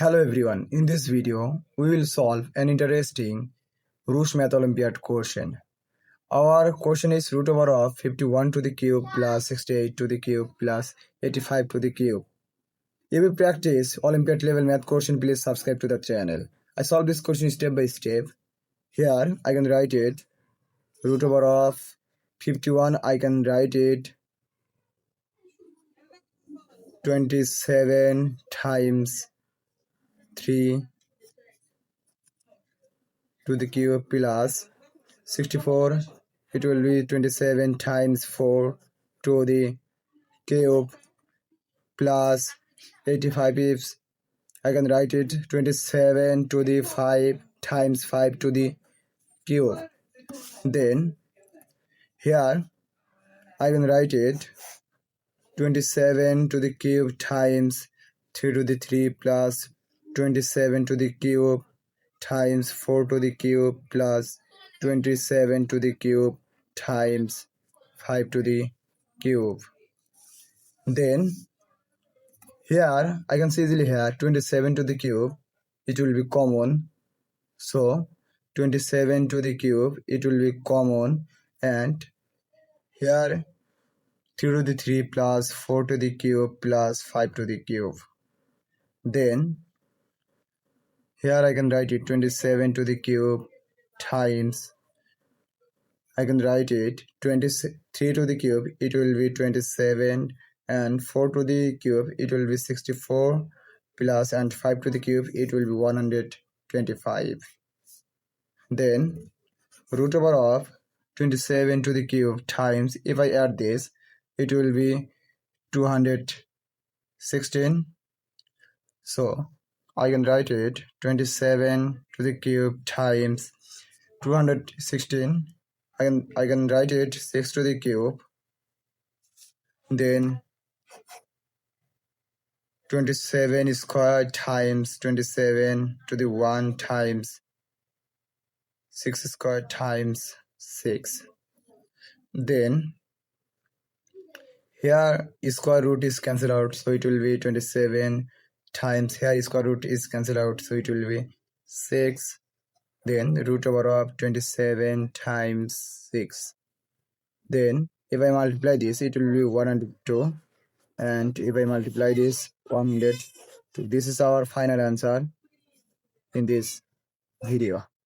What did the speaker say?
Hello everyone, in this video we will solve an interesting Math Olympiad question. Our question is root over of 51 to the cube plus 68 to the cube plus 85 to the cube. If you practice Olympiad level math question, please subscribe to the channel. I solve this question step by step. Here I can write it root over of 51, I can write it 27 times 3 to the cube plus 64, it will be 27 times 4 to the cube plus 85 if I can write it 27 to the 5 times 5 to the cube. Then here I can write it 27 to the cube times 3 to the 3 plus 27 to the cube times 4 to the cube plus 27 to the cube times 5 to the cube. Then here I can see easily here 27 to the cube, it will be common, so 27 to the cube it will be common, and here 3 to the 3 plus 4 to the cube plus 5 to the cube. Then here I can write it 27 to the cube times, I can write it 23 to the cube, it will be 27, and 4 to the cube it will be 64 plus, and 5 to the cube it will be 125. Then root over of 27 to the cube times, if I add this it will be 216, so I can write it 27 to the cube times 216, I can write it 6 to the cube, then 27 square times 27 to the 1 times 6 square times 6. Then here square root is cancelled out, so it will be 27 times, here square root is cancelled out, so it will be 6. Then root over of 27 times 6. Then if I multiply this it will be 102, and if I multiply this 102. This is our final answer in this video.